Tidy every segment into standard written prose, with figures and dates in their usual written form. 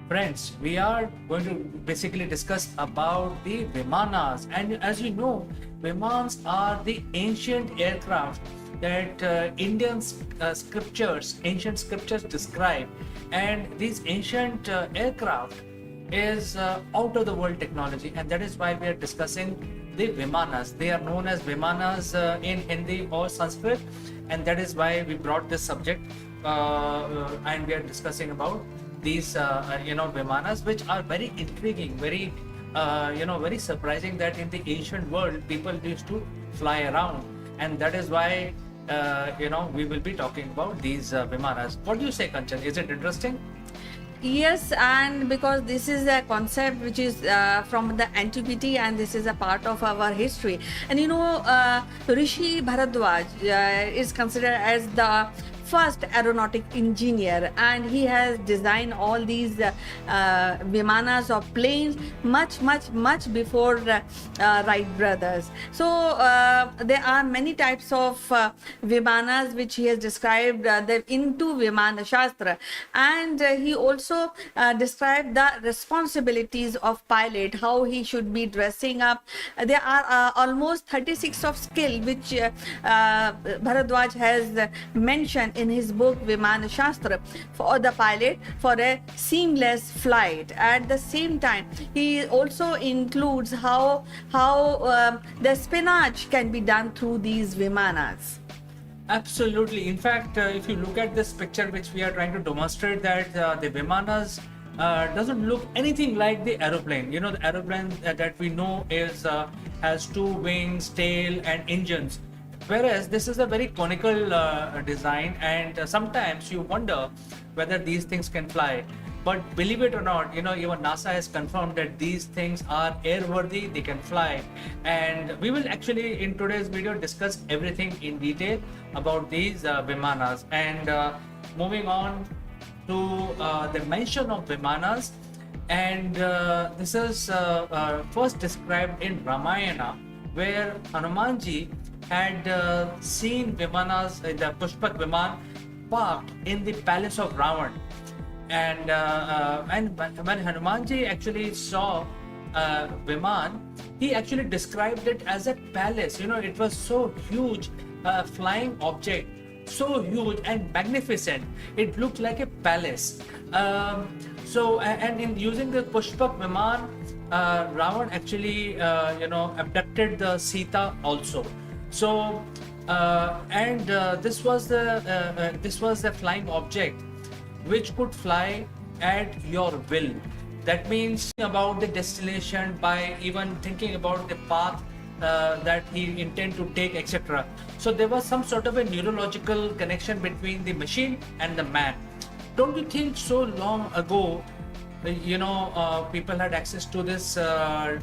Friends, we are going to basically discuss about the Vimanas. And as you know, Vimans are the ancient aircraft that ancient scriptures describe. And these ancient aircraft is out of the world technology, and that is why we are discussing the Vimanas. They are known as Vimanas in Hindi or Sanskrit, and that is why we brought this subject, and we are discussing about these Vimanas, which are very intriguing, very very surprising that in the ancient world people used to fly around, and that is why we will be talking about these Vimanas. What do you say, Kanchan? Is it interesting? Yes, and because this is a concept which is from the antiquity, and this is a part of our history. And Rishi Bharadwaj is considered as the first aeronautic engineer, and he has designed all these vimanas or planes much before Wright brothers. So there are many types of vimanas which he has described into Vimana Shastra, and he also described the responsibilities of pilot, how he should be dressing up. There are almost 36 of skill which Bharadwaj has mentioned in his book Vimana Shastra for the pilot for a seamless flight. At the same time, he also includes how the spinach can be done through these vimanas. Absolutely. In fact, if you look at this picture which we are trying to demonstrate, that the Vimanas doesn't look anything like the aeroplane. You know, the aeroplane that we know is has two wings, tail, and engines. Whereas this is a very conical design, and sometimes you wonder whether these things can fly. But believe it or not, even NASA has confirmed that these things are airworthy, they can fly. And we will actually, in today's video, discuss everything in detail about these Vimanas. And moving on to the mention of Vimanas, and this is first described in Ramayana, where Hanumanji had seen Vimanas, the Pushpak Viman, parked in the palace of Ravan. And when Hanumanji actually saw Viman, he actually described it as a palace. It was so huge, flying object, so huge and magnificent. It looked like a palace. And in using the Pushpak Viman, Ravan actually abducted the Sita also. So this was the flying object which could fly at your will. That means about the destination by even thinking about the path that he intend to take, etc. So there was some sort of a neurological connection between the machine and the man. Don't you think so long ago, people had access to this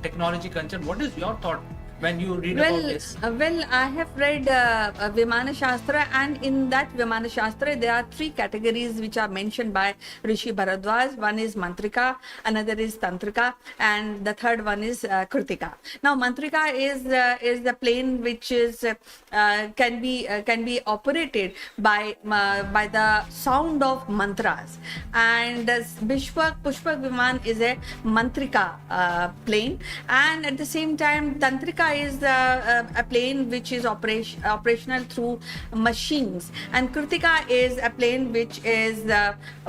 technology, Kanchan? What is your thought when you read about this? I have read Vimana Shastra, and in that Vimana Shastra, there are three categories which are mentioned by Rishi Bharadwaj. One is Mantrika, another is Tantrika, and the third one is Kritika. Now, Mantrika is the plane which is can be operated by the sound of mantras, and Pushpak Viman is a Mantrika plane, and at the same time, Tantrika is a plane which is operational through machines, and Kritika is a plane which is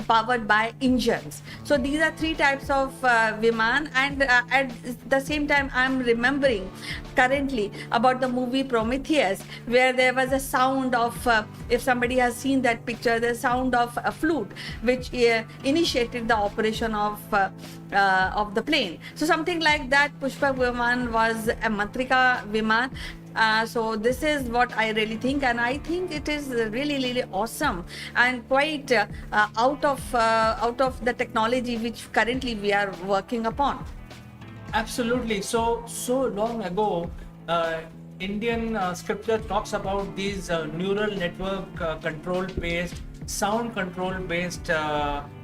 powered by engines. So these are three types of Viman, and at the same time I'm remembering currently about the movie Prometheus, where there was a sound of if somebody has seen that picture, the sound of a flute which initiated the operation of the plane. So something like that, Pushpak Viman was a Mantrika Viman. So this is what I really think, and I think it is really awesome and quite out of the technology which currently we are working upon. Absolutely. So long ago, Indian scripture talks about these neural network control based, sound control based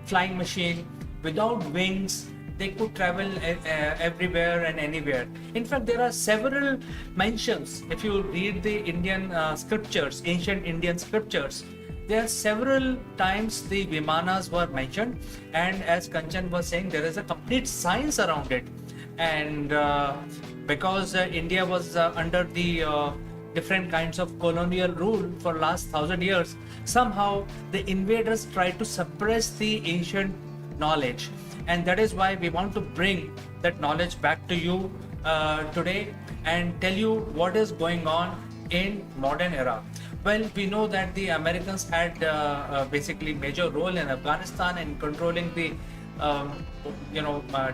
flying machine without wings. They could travel everywhere and anywhere. In fact, there are several mentions. If you read the Indian scriptures, ancient Indian scriptures, there are several times the Vimanas were mentioned, and as Kanchan was saying, there is a complete science around it. And because India was under the different kinds of colonial rule for last 1,000 years, somehow the invaders tried to suppress the ancient knowledge, and that is why we want to bring that knowledge back to you today and tell you what is going on in modern era. Well, we know that the Americans had basically major role in Afghanistan in controlling the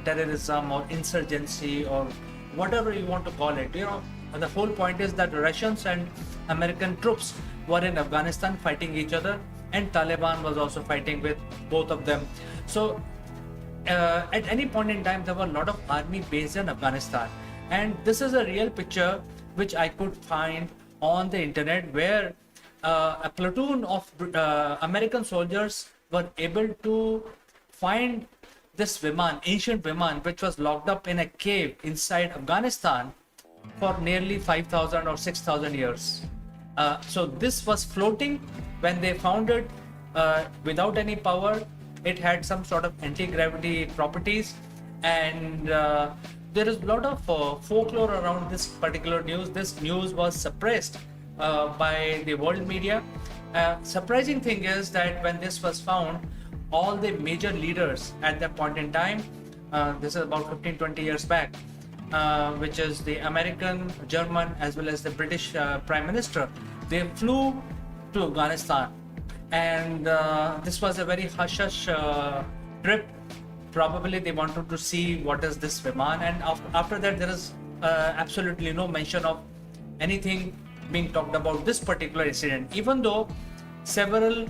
terrorism or insurgency or whatever you want to call it. The whole point is that Russians and American troops were in Afghanistan fighting each other, and Taliban was also fighting with both of them. So at any point in time, there were a lot of army based in Afghanistan, and this is a real picture which I could find on the internet, where a platoon of American soldiers were able to find this Viman, ancient Viman, which was locked up in a cave inside Afghanistan for nearly 5,000 or 6,000 years. So this was floating when they found it without any power. It had some sort of anti-gravity properties, and there is a lot of folklore around this particular news. This news was suppressed by the world media. Surprising thing is that when this was found, all the major leaders at that point in time, this is about 15-20 years back, which is the American, German, as well as the British Prime Minister, they flew to Afghanistan, and this was a very hush-hush trip. Probably they wanted to see what is this Viman, and after that there is absolutely no mention of anything being talked about this particular incident, even though several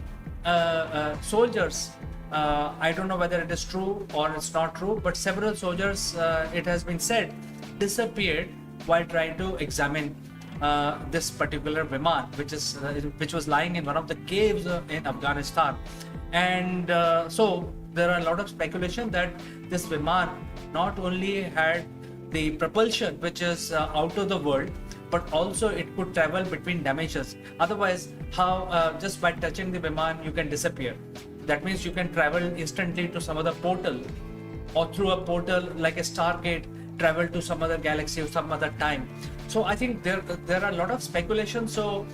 soldiers, I don't know whether it is true or it's not true, but several soldiers, it has been said, disappeared while trying to examine this particular Viman, which was lying in one of the caves in Afghanistan. And so there are a lot of speculation that this Viman not only had the propulsion which is out of the world, but also it could travel between dimensions. Otherwise, how just by touching the Viman you can disappear? That means you can travel instantly to some other portal, or through a portal like a Stargate, travel to some other galaxy or some other time. So I think there are a lot of speculation. So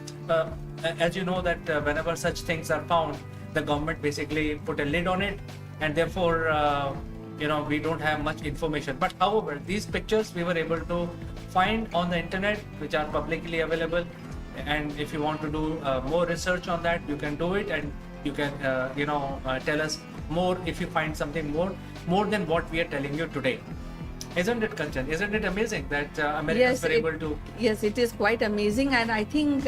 as you know that whenever such things are found, the government basically put a lid on it, and therefore we don't have much information. But however, these pictures we were able to find on the internet, which are publicly available, and if you want to do more research on that, you can do it, and you can tell us more if you find something more than what we are telling you today. Isn't it, Kanchan? Isn't it amazing that Americans were able to? Yes, it is quite amazing, and I think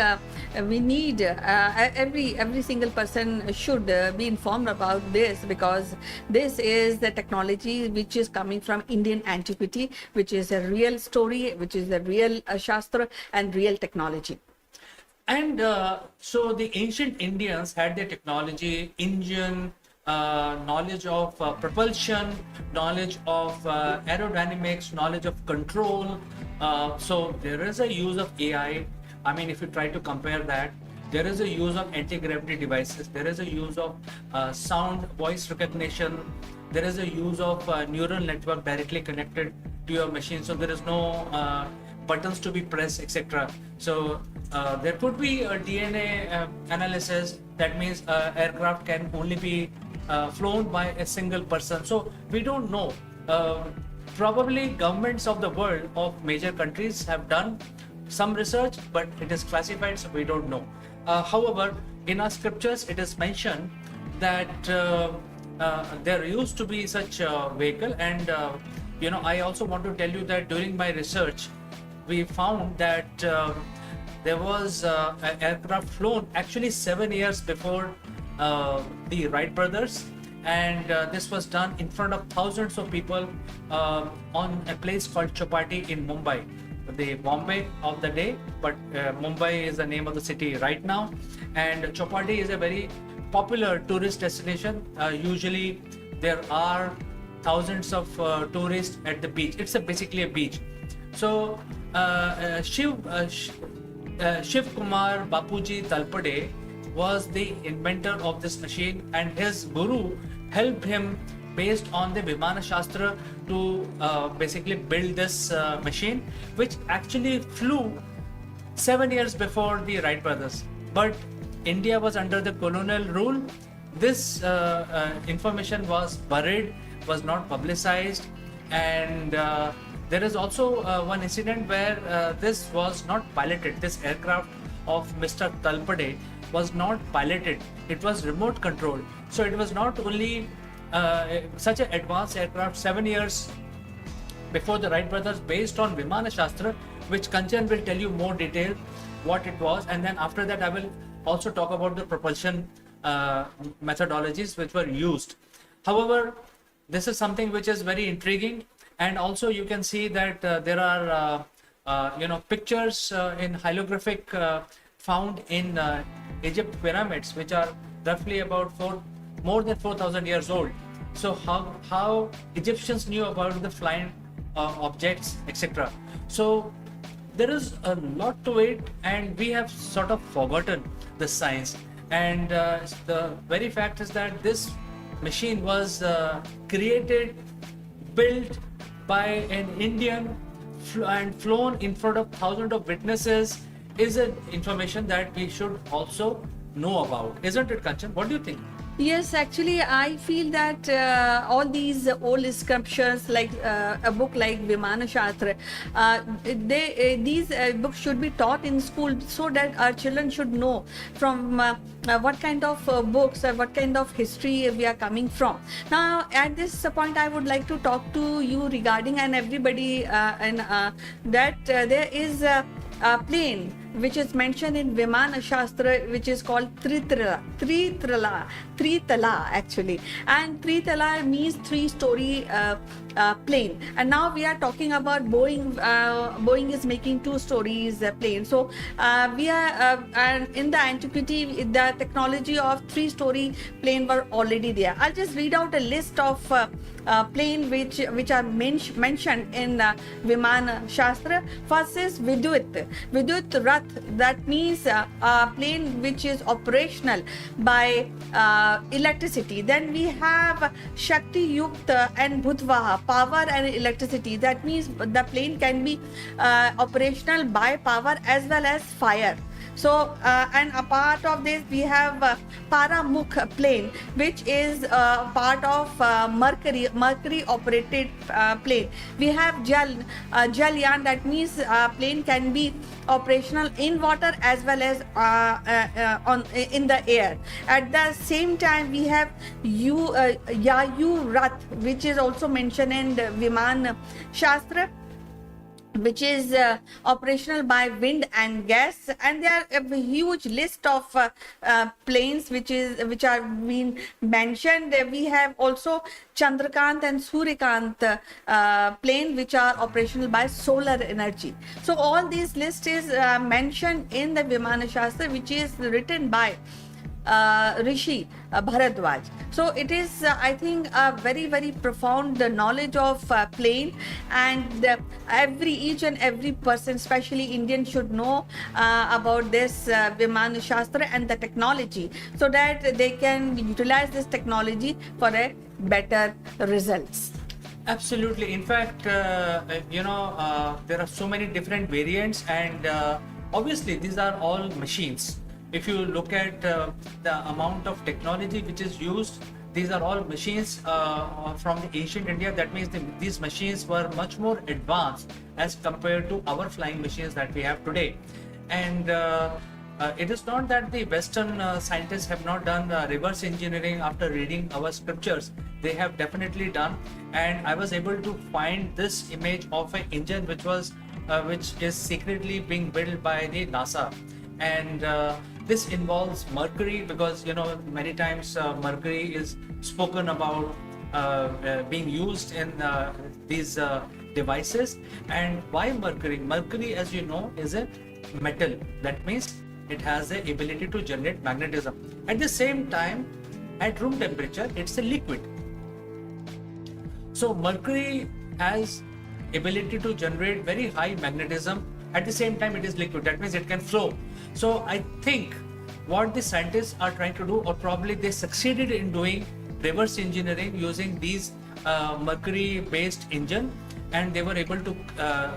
we need every single person should be informed about this, because this is the technology which is coming from Indian antiquity, which is a real story, which is a real Shastra and real technology. And so the ancient Indians had their technology, engine, knowledge of propulsion, knowledge of aerodynamics, knowledge of control. So there is a use of AI. I mean, if you try to compare that, there is a use of anti-gravity devices. There is a use of sound, voice recognition. There is a use of neural network directly connected to your machine. So there is no buttons to be pressed, etc. So there could be a DNA analysis. That means aircraft can only be flown by a single person. So we don't know. Probably governments of the world of major countries have done some research, but it is classified, so we don't know. However, in our scriptures, it is mentioned that there used to be such a vehicle, and I also want to tell you that during my research, we found that there was an aircraft flown actually 7 years before the Wright brothers, and this was done in front of thousands of people on a place called Chowpatty in Mumbai, the Bombay of the day, but Mumbai is the name of the city right now. And Chowpatty is a very popular tourist destination. Usually there are thousands of tourists at the beach. It's basically a beach. So Shiv Kumar Bapuji Talpade, was the inventor of this machine, and his guru helped him based on the Vimana Shastra to basically build this machine, which actually flew 7 years before the Wright brothers. But India was under the colonial rule. This information was buried, was not publicized, and there is also one incident where this was not piloted. This aircraft of Mr. Talpade was not piloted. It was remote controlled. So it was not only such an advanced aircraft 7 years before the Wright brothers, based on Vimana Shastra, which Kanchan will tell you more detail what it was, and then after that I will also talk about the propulsion methodologies which were used. However, this is something which is very intriguing, and also you can see that there are pictures in hieroglyphic found in Egypt pyramids, which are roughly about more than 4,000 years old. So how Egyptians knew about the flying objects, etc. So there is a lot to it, and we have sort of forgotten the science. And the very fact is that this machine was created, built by an Indian, and flown in front of thousands of witnesses, is an information that we should also know about, isn't it, Kanchan? What do you think? Yes, actually, I feel that all these old scriptures, like a book like Vimana Shastra, these books should be taught in school, so that our children should know from what kind of books or what kind of history we are coming from. Now, at this point, I would like to talk to you regarding, and everybody, that there is a plane which is mentioned in Vimana Shastra, which is called Tritala actually, and Tritala means three-story plane. And now we are talking about Boeing. Boeing is making two-stories plane. So we are, and in the antiquity, the technology of three-story plane were already there. I'll just read out a list of plane which are mentioned in Vimana Shastra. First is Vidut Rath. That means a plane which is operational by electricity. Then we have Shakti Yukta and Bhutvaha, power and electricity. That means the plane can be operational by power as well as fire. So, and a part of this, we have Paramukh plane, which is part of Mercury operated plane. We have Jalyan, that means plane can be operational in water as well as in the air. At the same time, we have Yayu Rath, which is also mentioned in the Viman Shastra, which is operational by wind and gas. And there are a huge list of planes which are being mentioned. We have also Chandrakant and Suryakant plane, which are operational by solar energy. So all these list is mentioned in the Vimana Shastra, which is written by Rishi Bharadwaj. So it is, I think, a very, very profound knowledge of plane, and each and every person, especially Indian, should know about this Vimana Shastra and the technology, so that they can utilize this technology for a better results. Absolutely. In fact, there are so many different variants, and obviously these are all machines. If you look at the amount of technology which is used, these are all machines from the ancient India. That means these machines were much more advanced as compared to our flying machines that we have today. And it is not that the Western scientists have not done reverse engineering after reading our scriptures. They have definitely done. And I was able to find this image of an engine which is secretly being built by the NASA. And this involves mercury, because many times mercury is spoken about being used in these devices. And why mercury? Mercury, as you know, is a metal. That means it has the ability to generate magnetism. At the same time, at room temperature, it's a liquid. So mercury has ability to generate very high magnetism. At the same time, it is liquid. That means it can flow. So I think what the scientists are trying to do, or probably they succeeded in doing reverse engineering using these mercury-based engine, and they were able to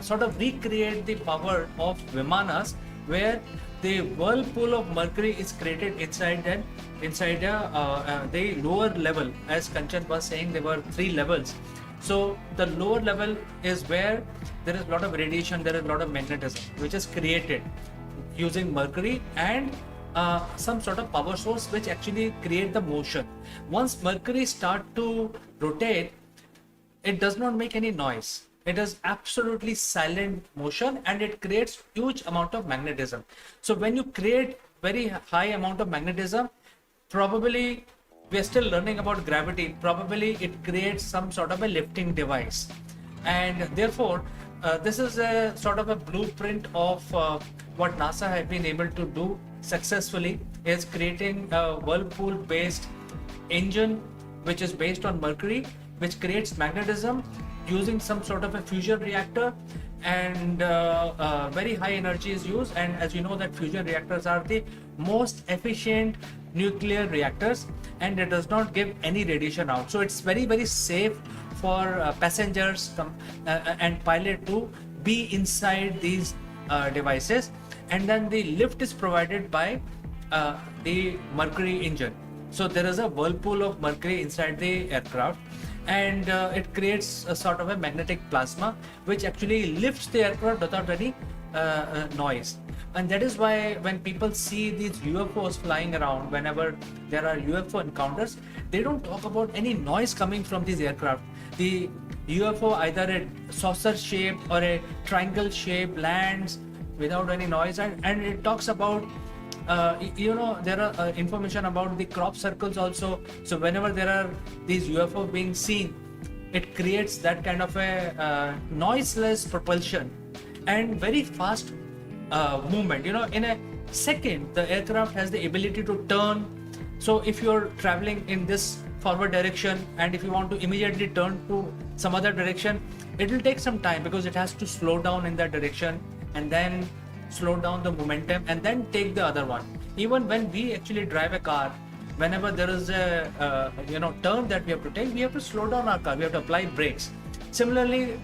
sort of recreate the power of Vimanas, where the whirlpool of mercury is created inside the lower level. As Kanchan was saying, there were 3 levels. So the lower level is where there is a lot of radiation, there is a lot of magnetism, which is created using mercury and some sort of power source which actually create the motion. Once mercury start to rotate, it does not make any noise. It is absolutely silent motion, and it creates huge amount of magnetism. So when you create very high amount of magnetism, probably we are still learning about gravity, probably it creates some sort of a lifting device. And therefore, this is a sort of a blueprint of what NASA has been able to do successfully, is creating a whirlpool based engine which is based on mercury, which creates magnetism using some sort of a fusion reactor, and very high energy is used. And as you know, that fusion reactors are the most efficient nuclear reactors, and it does not give any radiation out. So it's very, very safe for passengers and pilot to be inside these devices. And then the lift is provided by the mercury engine. So there is a whirlpool of mercury inside the aircraft, and it creates a sort of a magnetic plasma which actually lifts the aircraft without any noise. And that is why when people see these UFOs flying around, whenever there are UFO encounters, they don't talk about any noise coming from these aircraft. The UFO, either a saucer shape or a triangle shape, lands without any noise, and it talks about there are information about the crop circles also. So whenever there are these UFO being seen, it creates that kind of a noiseless propulsion and very fast movement. In a second, the aircraft has the ability to turn. So if you're traveling in this forward direction, and if you want to immediately turn to some other direction, it will take some time, because it has to slow down in that direction and then slow down the momentum and then take the other one. Even when we actually drive a car, whenever there is a turn that we have to take, we have to slow down our car, we have to apply brakes. Similarly,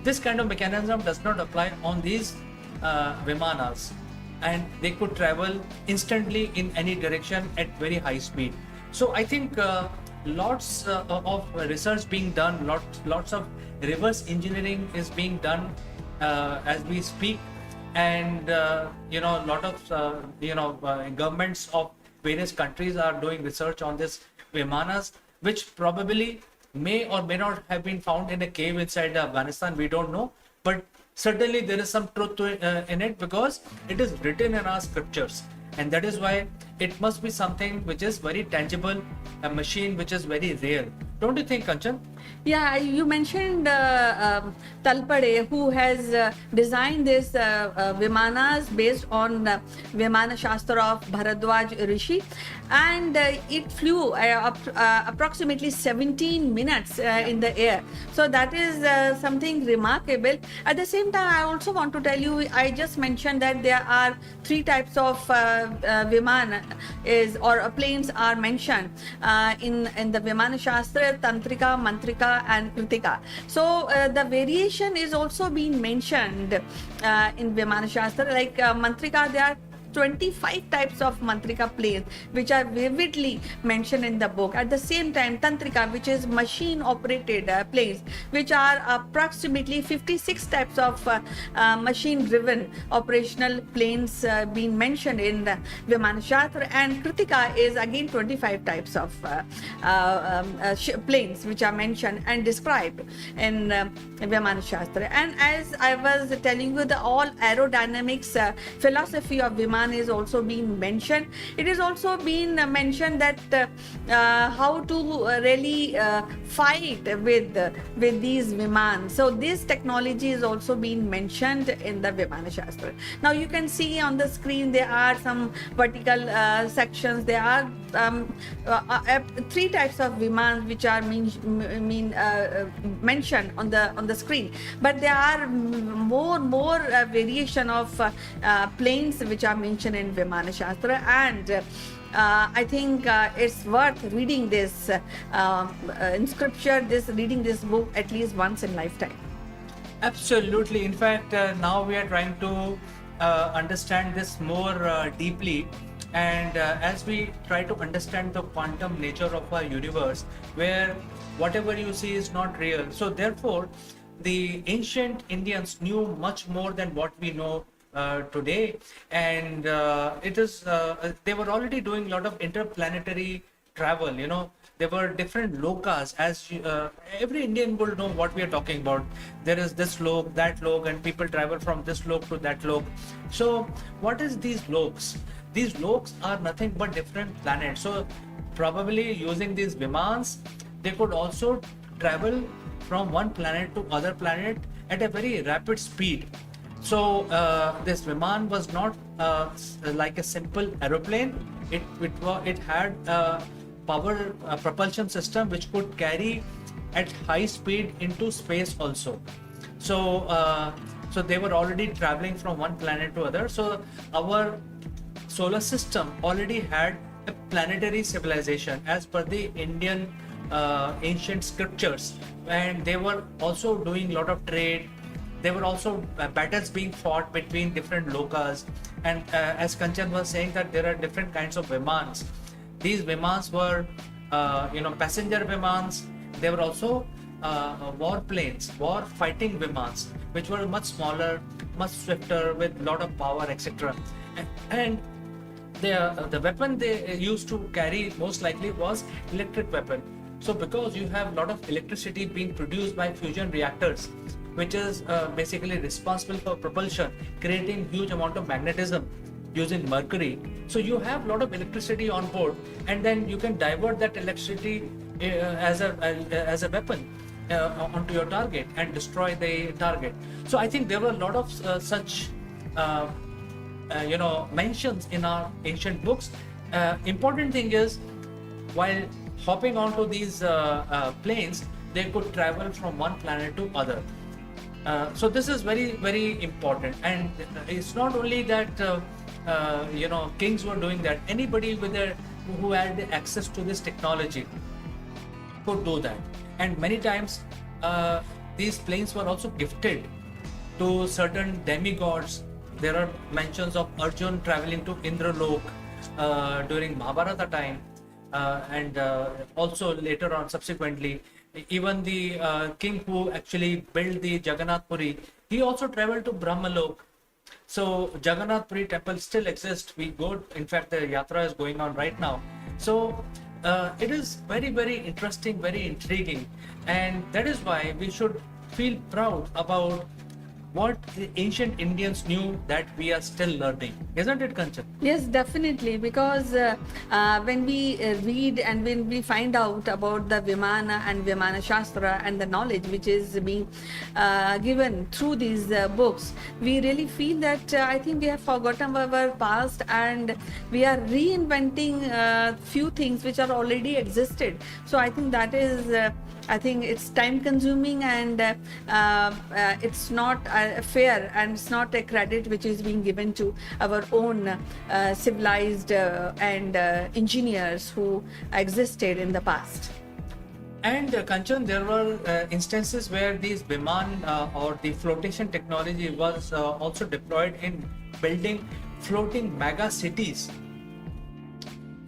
this kind of mechanism does not apply on these Vimanas, and they could travel instantly in any direction at very high speed. So I think lots of research being done, lots of reverse engineering is being done as we speak. And lot of governments of various countries are doing research on this Vimanas, which probably may or may not have been found in a cave inside Afghanistan. We don't know, but certainly there is some truth in it, because it is written in our scriptures, and that is why it must be something which is very tangible, a machine which is very real. Don't you think, Kanchan? Yeah, you mentioned Talpade, who has designed this Vimanas based on Vimana Shastra of Bharadwaj Rishi, and it flew approximately 17 minutes in the air. So that is something remarkable. At the same time, I also want to tell you, I just mentioned that there are 3 types of Vimana or planes are mentioned in the Vimana Shastra: Tantrika, Mantrika and Kritika. So the variation is also being mentioned in Vimana Shastra. Like Mantrika, there are 25 types of Mantrika planes which are vividly mentioned in the book. At the same time, Tantrika, which is machine operated planes, which are approximately 56 types of machine driven operational planes being mentioned in the Vimana Shastra. And Kritika is again 25 types of planes which are mentioned and described in Vimana Shastra. And as I was telling you, the all aerodynamics philosophy of Vimana is also being mentioned. It is also been mentioned that how to really fight with these Vimans. So this technology is also being mentioned in the Vimana Shastra. Now you can see on the screen there are some vertical sections. There are 3 types of Vimans which are mentioned on the screen, but there are more variation of planes which are mentioned mentioned in Vimana Shastra, and I think it's worth reading this in scripture, reading this book at least once in lifetime. Absolutely. In fact, now we are trying to understand this more deeply. And as we try to understand the quantum nature of our universe, where whatever you see is not real. So, therefore, the ancient Indians knew much more than what we know today. And they were already doing a lot of interplanetary travel. There were different lokas. Every Indian will know what we are talking about. There is this lok, that lok, and people travel from this lok to that lok. So what is these loks? These loks are nothing but different planets. So probably using these vimans, they could also travel from one planet to other planet at a very rapid speed. So this Viman was not like a simple aeroplane. It had a power propulsion system which could carry at high speed into space also. So they were already traveling from one planet to other. So our solar system already had a planetary civilization as per the Indian ancient scriptures, and they were also doing a lot of trade. There were also battles being fought between different lokas, and as Kanchan was saying, that there are different kinds of vimans. These vimans were, passenger vimans. There were also war planes, war fighting vimans, which were much smaller, much swifter, with a lot of power, etc. And the weapon they used to carry most likely was electric weapon. So because you have a lot of electricity being produced by fusion reactors, which is basically responsible for propulsion, creating huge amount of magnetism using mercury. So you have a lot of electricity on board, and then you can divert that electricity as a weapon onto your target and destroy the target. So I think there were a lot of such mentions in our ancient books. Important thing is, while hopping onto these planes, they could travel from one planet to other. So this is very, very important, and it's not only that kings were doing that. Anybody who had access to this technology could do that. And many times these planes were also gifted to certain demigods. There are mentions of Arjun traveling to Indralok during Mahabharata time, and also later on, subsequently, even the king who actually built the Jagannath Puri, he also traveled to Brahmalok. So Jagannath Puri temple still exists. We go. In fact, the yatra is going on right now. So it is very, very interesting, very intriguing, and that is why we should feel proud about what the ancient Indians knew that we are still learning. Isn't it, Kanchan? Yes, definitely. Because when we read and when we find out about the Vimana and Vimana Shastra and the knowledge which is being given through these books, we really feel that I think we have forgotten our past and we are reinventing few things which are already existed. So I think that is. I think it's time consuming, and it's not fair, and it's not a credit which is being given to our own civilized and engineers who existed in the past. And Kanchan, there were instances where these Viman or the flotation technology was also deployed in building floating mega cities.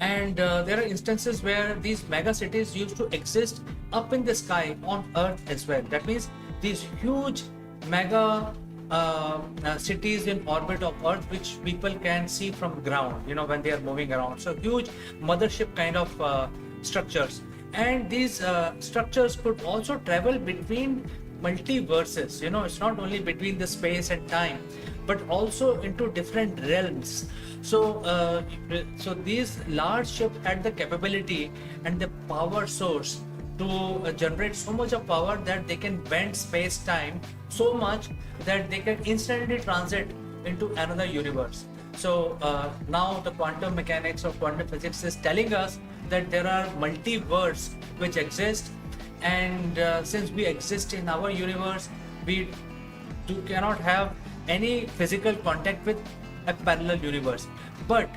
And there are instances where these mega cities used to exist up in the sky on Earth as well. That means these huge mega cities in orbit of Earth, which people can see from ground, when they are moving around. So huge mothership kind of structures. And these structures could also travel between multiverses. It's not only between the space and time, but also into different realms. So these large ships had the capability and the power source to generate so much of power that they can bend space-time so much that they can instantly transit into another universe. So now the quantum mechanics or quantum physics is telling us that there are multiverses which exist, and since we exist in our universe, we cannot have any physical contact with a parallel universe. But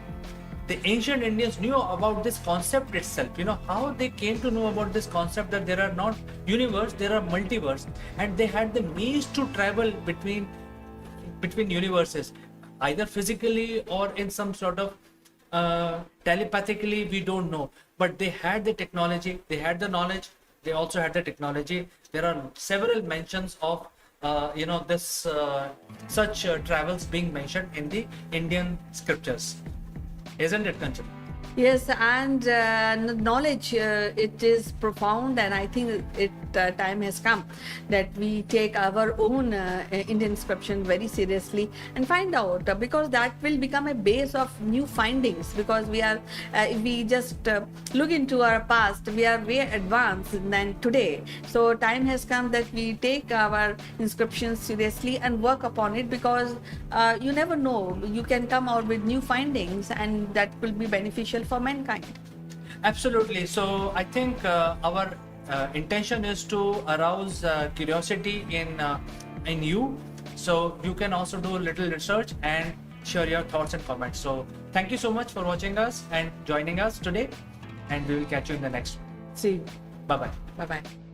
the ancient Indians knew about this concept itself. How they came to know about this concept, that there are not universe, there are multiverse, and they had the means to travel between universes, either physically or in some sort of telepathically, we don't know. But they had the technology, they had the knowledge, they also had the technology. There are several mentions of this such travels being mentioned in the Indian scriptures, isn't it, Kanchan? Yes, and knowledge, it is profound, and I think time has come that we take our own Indian inscription very seriously and find out, because that will become a base of new findings. Because if we just look into our past, we are way advanced than today. So time has come that we take our inscriptions seriously and work upon it, because you never know, you can come out with new findings, and that will be beneficial for mankind. Absolutely. So I think our intention is to arouse curiosity in you. So you can also do a little research and share your thoughts and comments. So thank you so much for watching us and joining us today, and we will catch you in the next one. See you. Bye bye. Bye bye.